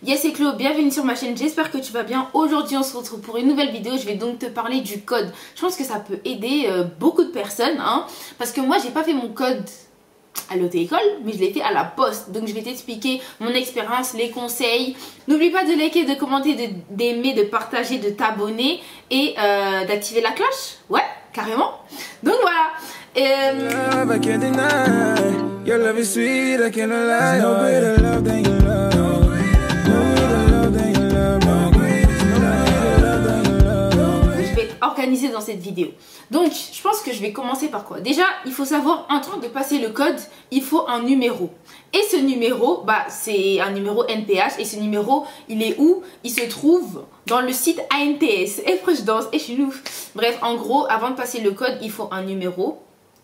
Yes, c'est Chloé, bienvenue sur ma chaîne, j'espère que tu vas bien. Aujourd'hui on se retrouve pour une nouvelle vidéo, je vais donc te parler du code. Je pense que ça peut aider beaucoup de personnes, hein, parce que moi j'ai pas fait mon code à l'auto-école, mais je l'ai fait à la poste. Donc je vais t'expliquer mon expérience, les conseils. N'oublie pas de liker, de commenter, d'aimer, de partager, de t'abonner et d'activer la cloche. Ouais, carrément. Donc voilà. Organisé dans cette vidéo. Donc je pense que je vais commencer par quoi? Déjà il faut savoir, un truc de passer le code, il faut un numéro. Et ce numéro, bah c'est un numéro NPH. Et ce numéro, il est où? Il se trouve dans le site ANTS. Et après je danse et je suis ouf. Bref, en gros, avant de passer le code, il faut un numéro.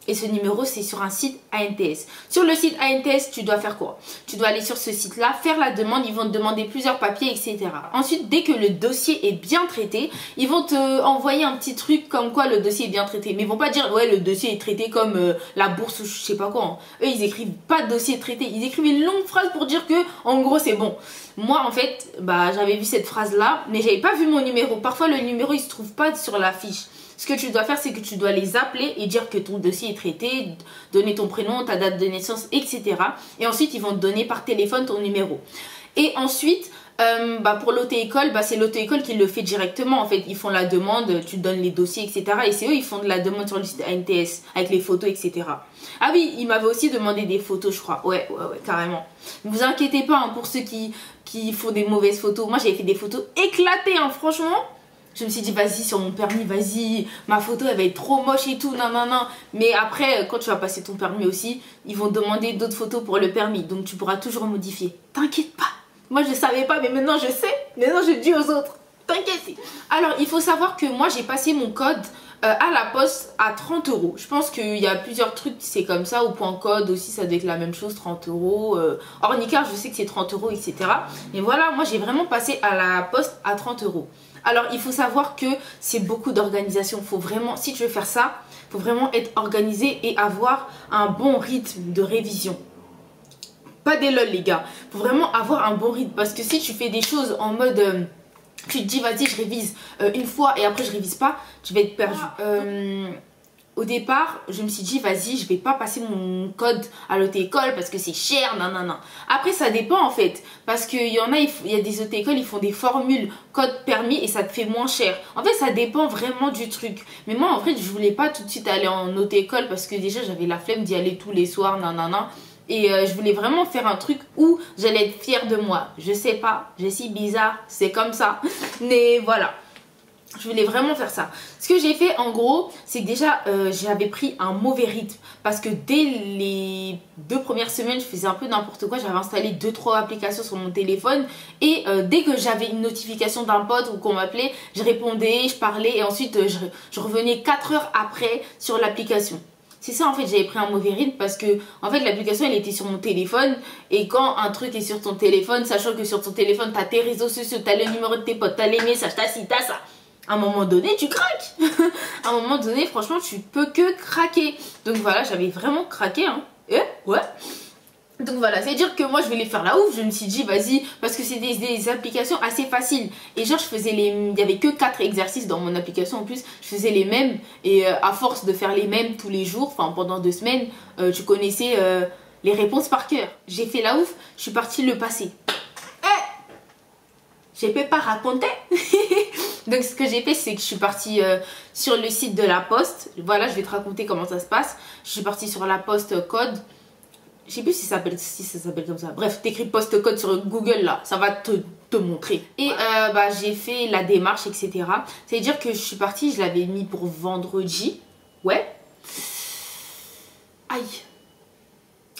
Et ce numéro, c'est sur un site ANTS. Sur le site ANTS, tu dois faire quoi? Tu dois aller sur ce site-là, faire la demande. Ils vont te demander plusieurs papiers, etc. Ensuite, dès que le dossier est bien traité, ils vont te envoyer un petit truc comme quoi le dossier est bien traité. Mais ils vont pas dire, ouais, le dossier est traité comme la bourse ou je sais pas quoi. Hein. Eux, ils écrivent pas de dossier traité. Ils écrivent une longue phrase pour dire que, en gros, c'est bon. Moi, en fait, bah, j'avais vu cette phrase-là, mais j'avais pas vu mon numéro. Parfois, le numéro, il se trouve pas sur la fiche. Ce que tu dois faire, c'est que tu dois les appeler et dire que ton dossier est traité, donner ton prénom, ta date de naissance, etc. Et ensuite, ils vont te donner par téléphone ton numéro. Et ensuite, bah pour l'auto-école, bah c'est l'auto-école qui le fait directement. En fait, ils font la demande, tu donnes les dossiers, etc. Et c'est eux, ils font de la demande sur le site ANTS avec les photos, etc. Ah oui, ils m'avaient aussi demandé des photos, je crois. Ouais, carrément. Ne vous inquiétez pas, hein, pour ceux qui font des mauvaises photos. Moi, j'avais fait des photos éclatées, hein, franchement. Je me suis dit, vas-y, sur mon permis, vas-y, ma photo, elle va être trop moche et tout, non. Mais après, quand tu vas passer ton permis aussi, ils vont te demander d'autres photos pour le permis. Donc, tu pourras toujours modifier. T'inquiète pas. Moi, je savais pas, mais maintenant, je sais. Maintenant, je dis aux autres. T'inquiète. Alors, il faut savoir que moi, j'ai passé mon code à la poste à 30 €. Je pense qu'il y a plusieurs trucs, c'est comme ça. Au point code aussi, ça doit être la même chose, 30 €. Ornicar, je sais que c'est 30 €, etc. Mais voilà, moi, j'ai vraiment passé à la poste à 30 €. Alors, il faut savoir que c'est beaucoup d'organisation. Faut vraiment, si tu veux faire ça, il faut vraiment être organisé et avoir un bon rythme de révision. Pas des lol, les gars. Il faut vraiment avoir un bon rythme. Parce que si tu fais des choses en mode... tu te dis, vas-y, je révise une fois et après, je révise pas, tu vas être perdu. Au départ, je me suis dit, vas-y, je vais pas passer mon code à l'auto-école parce que c'est cher, non. Après, ça dépend en fait. Parce qu'il y en a, il y a des auto-écoles, ils font des formules code permis et ça te fait moins cher. En fait, ça dépend vraiment du truc. Mais moi, en fait, je voulais pas tout de suite aller en auto-école parce que déjà, j'avais la flemme d'y aller tous les soirs, non. Et je voulais vraiment faire un truc où j'allais être fière de moi. Je sais pas, je suis bizarre, c'est comme ça. Mais voilà. Je voulais vraiment faire ça. Ce que j'ai fait en gros, c'est que déjà j'avais pris un mauvais rythme. Parce que dès les 2 premières semaines, je faisais un peu n'importe quoi. J'avais installé 2-3 applications sur mon téléphone. Et dès que j'avais une notification d'un pote ou qu'on m'appelait, je répondais, je parlais. Et ensuite je revenais 4 heures après sur l'application. C'est ça en fait, j'avais pris un mauvais rythme parce que en fait l'application elle était sur mon téléphone. Et quand un truc est sur ton téléphone, sachant que sur ton téléphone t'as tes réseaux sociaux, t'as le numéro de tes potes, t'as les messages, t'as ci, t'as ça. À un moment donné, tu craques. À un moment donné, franchement, tu peux que craquer. Donc voilà, j'avais vraiment craqué. Hein. Ouais. Donc voilà, c'est-à-dire que moi, je voulais faire la ouf. Je me suis dit, vas-y, parce que c'est des applications assez faciles. Et genre, je faisais les... Il n'y avait que 4 exercices dans mon application en plus. Je faisais les mêmes. Et à force de faire les mêmes tous les jours, enfin pendant 2 semaines, tu connaissais les réponses par cœur. J'ai fait la ouf, je suis partie le passer. Je ne peux pas raconter. Donc ce que j'ai fait, c'est que je suis partie sur le site de la poste. Voilà, je vais te raconter comment ça se passe. Je suis partie sur la poste code. Je sais plus si ça s'appelle comme ça. Bref, t'écris poste code sur Google là, ça va te montrer. Et bah, j'ai fait la démarche, etc. C'est-à-dire que je suis partie, je l'avais mis pour vendredi. Ouais. Aïe.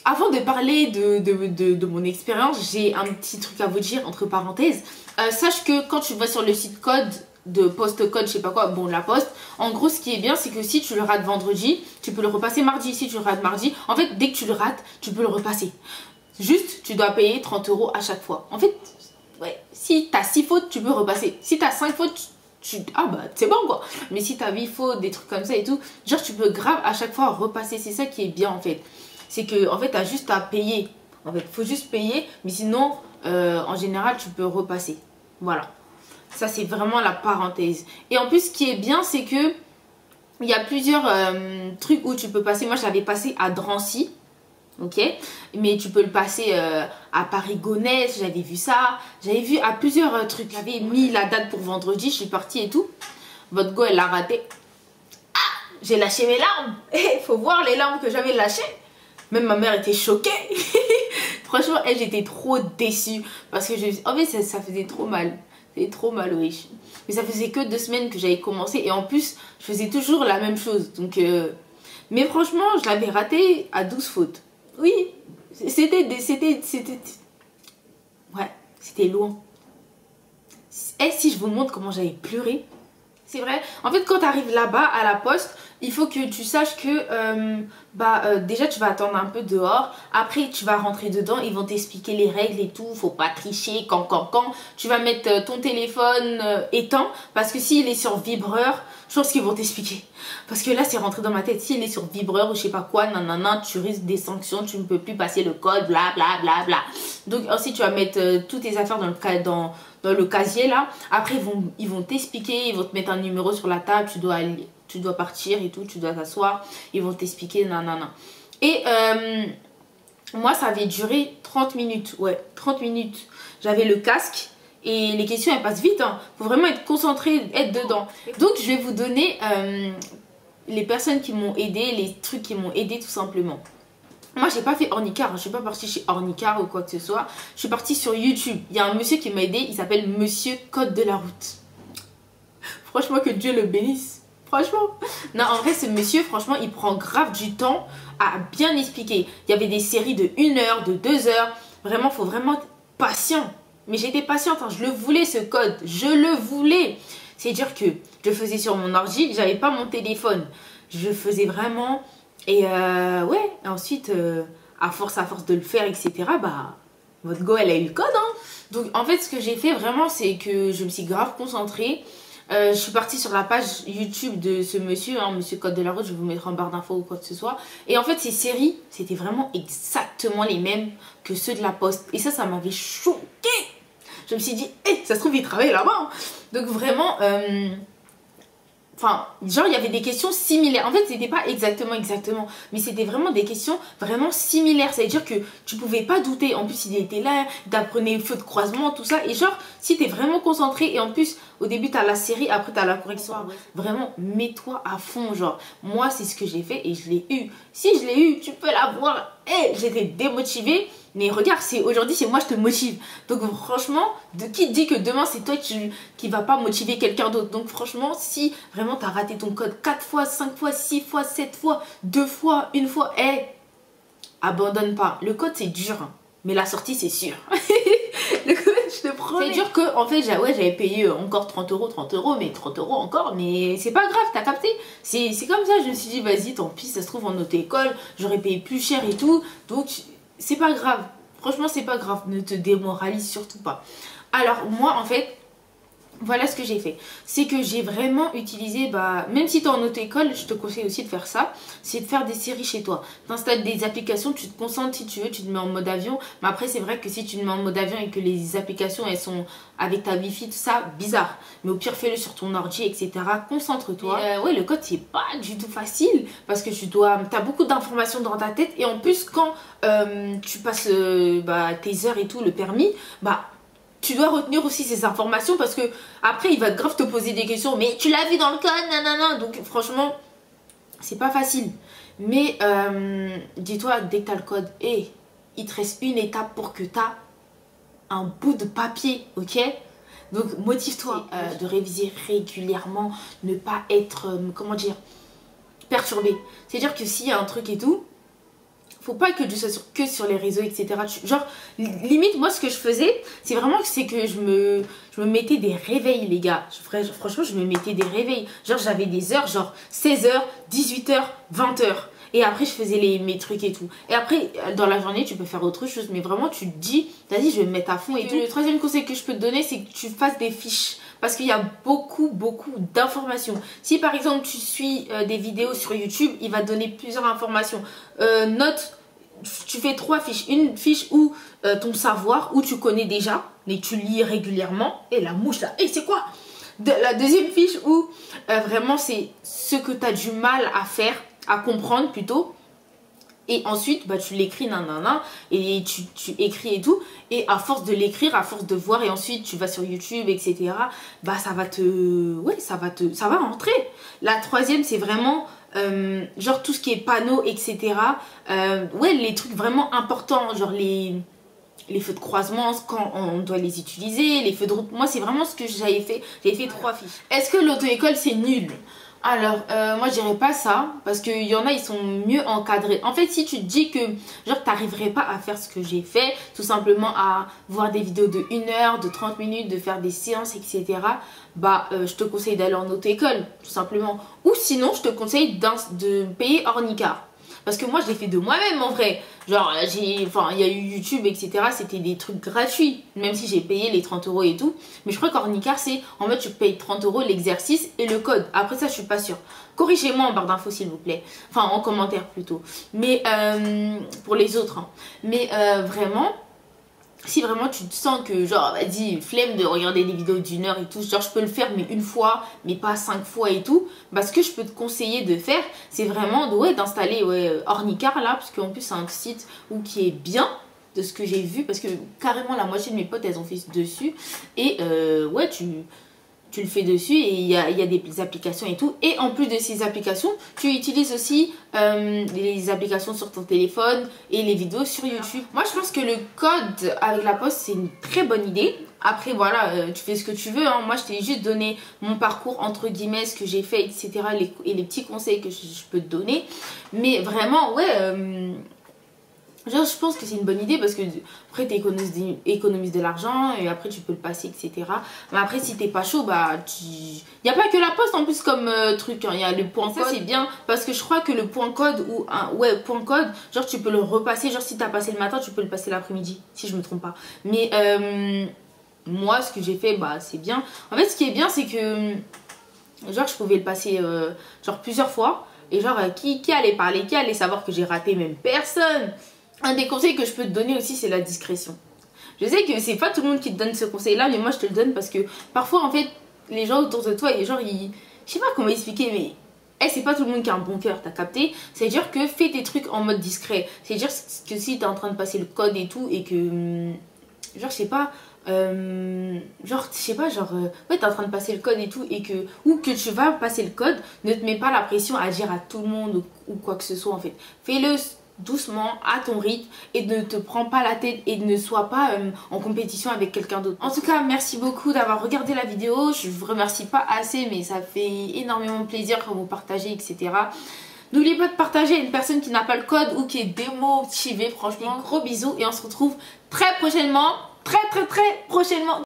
Avant de parler de mon expérience, j'ai un petit truc à vous dire entre parenthèses. Sache que quand tu vas sur le site code de poste code, je sais pas quoi, bon la poste, en gros ce qui est bien c'est que si tu le rates vendredi, tu peux le repasser mardi. Si tu le rates mardi, en fait dès que tu le rates, tu peux le repasser. Juste tu dois payer 30 € à chaque fois. En fait, ouais, si t'as 6 fautes, tu peux repasser. Si t'as 5 fautes, ah bah c'est bon quoi. Mais si t'as 8 fautes, des trucs comme ça et tout, genre tu peux grave à chaque fois repasser. C'est ça qui est bien en fait. C'est que en fait t'as juste à payer. En fait, faut juste payer, mais sinon, en général, tu peux repasser. Voilà. Ça, c'est vraiment la parenthèse. Et en plus, ce qui est bien, c'est que il y a plusieurs trucs où tu peux passer. Moi, je l'avais passé à Drancy. Ok, mais tu peux le passer à Paris-Gonesse, j'avais vu ça. J'avais vu à plusieurs trucs. J'avais mis la date pour vendredi, je suis partie et tout. Votre go, elle l'a raté. Ah, j'ai lâché mes larmes. Il faut voir les larmes que j'avais lâchées. Même ma mère était choquée. Franchement, elle, j'étais trop déçue. Parce que en fait, ça faisait trop mal. C'était trop mal, oui. Mais ça faisait que 2 semaines que j'avais commencé. Et en plus, je faisais toujours la même chose. Donc, mais franchement, je l'avais raté à 12 fautes. Oui, c'était loin. Et si je vous montre comment j'avais pleuré, c'est vrai. En fait, quand tu arrives là-bas à la poste, il faut que tu saches que déjà tu vas attendre un peu dehors. Après, tu vas rentrer dedans. Ils vont t'expliquer les règles et tout. Faut pas tricher. Quand. Tu vas mettre ton téléphone éteint. Parce que s'il est sur vibreur, je pense qu'ils vont t'expliquer. Parce que là, c'est rentré dans ma tête. S'il est sur vibreur ou je sais pas quoi, nanana, tu risques des sanctions. Tu ne peux plus passer le code, bla bla bla bla. Donc, ensuite, tu vas mettre toutes tes affaires dans le casier là. Après, ils vont t'expliquer. Ils vont te mettre un numéro sur la table. Tu dois partir et tout, tu dois t'asseoir, ils vont t'expliquer, nanana. Et moi, ça avait duré 30 minutes, ouais, 30 minutes. J'avais le casque et les questions, elles passent vite, hein. Faut vraiment être concentré, être dedans. Donc, je vais vous donner les personnes qui m'ont aidé, les trucs qui m'ont aidé tout simplement. Moi, j'ai pas fait Ornicar, hein. Je suis pas partie chez Ornicar ou quoi que ce soit. Je suis partie sur YouTube. Il y a un monsieur qui m'a aidé, il s'appelle Monsieur Code de la route. Franchement, que Dieu le bénisse. Franchement. Non, en vrai, ce monsieur, franchement, il prend grave du temps à bien expliquer. Il y avait des séries de 1 heure, de 2 heures. Vraiment, faut vraiment être patient. Mais j'étais patiente, hein. Je le voulais, ce code. Je le voulais. C'est-à-dire que je faisais sur mon ordi, j'avais pas mon téléphone. Je faisais vraiment. Et ouais, ensuite, à force de le faire, etc., votre go, elle a eu le code, hein. Donc, en fait, ce que j'ai fait vraiment, c'est que je me suis grave concentrée. Je suis partie sur la page YouTube de ce monsieur, hein, Monsieur Code de la route, je vais vous mettre en barre d'infos ou quoi que ce soit. Et en fait, ces séries, c'était vraiment exactement les mêmes que ceux de la Poste. Et ça m'avait choquée. Je me suis dit, ça se trouve, il travaille là-bas, hein. Donc vraiment, enfin, genre, il y avait des questions similaires. En fait, c'était pas exactement, mais c'était vraiment des questions vraiment similaires. C'est-à-dire que tu pouvais pas douter. En plus, il était là, il t'apprenait feu de croisement, tout ça. Et genre, si t'es vraiment concentré, et en plus, au début, t'as la série, après, t'as la correction. Vraiment, mets-toi à fond, genre. Moi, c'est ce que j'ai fait et je l'ai eu. Si je l'ai eu, tu peux l'avoir. J'étais démotivée. Mais regarde, aujourd'hui, c'est moi je te motive. Donc franchement, qui te dit que demain c'est toi qui va pas motiver quelqu'un d'autre. Donc franchement, si vraiment tu as raté ton code 4 fois, 5 fois, 6 fois, 7 fois, 2 fois, 1 fois, abandonne pas. Le code c'est dur, hein, mais la sortie c'est sûr. Le code, je te promets. C'est dur que, en fait, j'avais payé encore 30 euros, mais 30 euros encore, mais c'est pas grave, t'as capté. C'est comme ça, je me suis dit, vas-y, tant pis, ça se trouve en auto-école, j'aurais payé plus cher et tout. Donc, c'est pas grave. Franchement, c'est pas grave. Ne te démoralise surtout pas. Alors, moi, en fait, voilà ce que j'ai fait. C'est que j'ai vraiment utilisé, même si tu es en auto-école, je te conseille aussi de faire ça. C'est de faire des séries chez toi. Tu installes des applications, tu te concentres si tu veux, tu te mets en mode avion. Mais après, c'est vrai que si tu te mets en mode avion et que les applications, elles sont avec ta wifi, tout ça, bizarre. Mais au pire, fais-le sur ton ordi, etc. Concentre-toi. Ouais, le code, c'est pas du tout facile. Parce que as beaucoup d'informations dans ta tête. Et en plus, quand tu passes tes heures et tout, le permis, tu dois retenir aussi ces informations parce que après il va grave te poser des questions. Mais tu l'as vu dans le code, nanana. Donc franchement, c'est pas facile. Mais dis-toi, dès que tu as le code, il te reste une étape pour que tu as un bout de papier, ok? Donc motive-toi de réviser régulièrement, ne pas être, comment dire, perturbé. C'est-à-dire que s'il y a un truc et tout, faut pas que tu sois que sur les réseaux, etc. Genre, limite, moi, ce que je faisais, c'est que je me mettais des réveils, les gars. Franchement, je me mettais des réveils. Genre, j'avais des heures, genre 16h, 18h, 20h. Et après, je faisais mes trucs et tout. Et après, dans la journée, tu peux faire autre chose. Mais vraiment, tu te dis, vas-y, je vais me mettre à fond et tout. Le troisième conseil que je peux te donner, c'est que tu fasses des fiches. Parce qu'il y a beaucoup d'informations. Si par exemple tu suis des vidéos sur YouTube, il va te donner plusieurs informations. Note tu fais 3 fiches. Une fiche où ton savoir, où tu connais déjà, mais tu lis régulièrement. Et la mouche là, et c'est quoi? La deuxième fiche où vraiment c'est ce que tu as du mal à faire, à comprendre plutôt. Et ensuite, bah, tu l'écris, nanana, et tu écris et tout. Et à force de l'écrire, à force de voir, et ensuite tu vas sur YouTube, etc. Bah, ça va te... Ouais, ça va rentrer. La troisième, c'est vraiment... genre tout ce qui est panneaux, etc. Ouais, les trucs vraiment importants, genre les feux de croisement, quand on doit les utiliser, les feux de route. Moi, c'est vraiment ce que j'avais fait. J'avais fait 3 fiches. Est-ce que l'auto-école, c'est nul? Alors, moi, je dirais pas ça. Parce qu'il y en a, ils sont mieux encadrés. En fait, si tu te dis que, genre, t'arriverais pas à faire ce que j'ai fait, tout simplement à voir des vidéos de 1 heure, de 30 minutes, de faire des séances, etc. Bah, je te conseille d'aller en auto-école, tout simplement. Ou sinon, je te conseille de payer Ornicar. Parce que moi, je l'ai fait de moi-même, en vrai. Genre, il y a eu YouTube, etc. C'était des trucs gratuits. Même si j'ai payé les 30 € et tout. Mais je crois qu'Ornicar, c'est... En fait, tu payes 30 € l'exercice et le code. Après ça, je suis pas sûre. Corrigez-moi en barre d'infos, s'il vous plaît. Enfin, en commentaire, plutôt. Mais, pour les autres. Hein. Mais, vraiment... Si vraiment tu te sens que genre vas-y flemme de regarder des vidéos d'1 heure et tout, genre je peux le faire mais une fois mais pas 5 fois et tout, bah ce que je peux te conseiller de faire c'est vraiment d'installer Ornicar là, parce qu'en plus c'est un site qui est bien de ce que j'ai vu, parce que carrément la moitié de mes potes elles ont fait dessus et ouais tu le fais dessus et il y a des applications et tout. Et en plus de ces applications, tu utilises aussi les applications sur ton téléphone et les vidéos sur YouTube. Moi, je pense que le code avec la poste, c'est une très bonne idée. Après, voilà, tu fais ce que tu veux. Hein. Moi, je t'ai juste donné mon parcours, entre guillemets, ce que j'ai fait, etc. Et les petits conseils que je peux te donner. Mais vraiment, ouais... genre, je pense que c'est une bonne idée parce que après tu économises de l'argent et après tu peux le passer, etc. Mais après, si t'es pas chaud, bah il n'y a pas que la poste en plus comme truc. Il y a le point code, c'est bien parce que je crois que le point code ou point code, genre tu peux le repasser. Genre, si t'as passé le matin, tu peux le passer l'après-midi, si je me trompe pas. Mais moi, ce que j'ai fait, bah c'est bien. En fait, ce qui est bien, c'est que genre je pouvais le passer genre plusieurs fois. Et genre, qui allait parler, qui allait savoir que j'ai raté? Même personne. Un des conseils que je peux te donner aussi, c'est la discrétion. Je sais que c'est pas tout le monde qui te donne ce conseil-là, mais moi je te le donne parce que parfois en fait, les gens autour de toi, genre je sais pas comment expliquer, mais c'est pas tout le monde qui a un bon cœur, t'as capté? C'est-à-dire que fais tes trucs en mode discret. C'est-à-dire que si t'es en train de passer le code et tout, et que, genre je sais pas, ouais, t'es en train de passer le code et tout, et que, ou que tu vas passer le code, ne te mets pas la pression à dire à tout le monde ou quoi que ce soit en fait. Fais-le doucement, à ton rythme, et ne te prends pas la tête et ne sois pas en compétition avec quelqu'un d'autre. En tout cas, merci beaucoup d'avoir regardé la vidéo. Je vous remercie pas assez, mais ça fait énormément plaisir quand vous partagez, etc. N'oubliez pas de partager à une personne qui n'a pas le code ou qui est démotivée. Franchement, gros bisous et on se retrouve très prochainement. Très prochainement.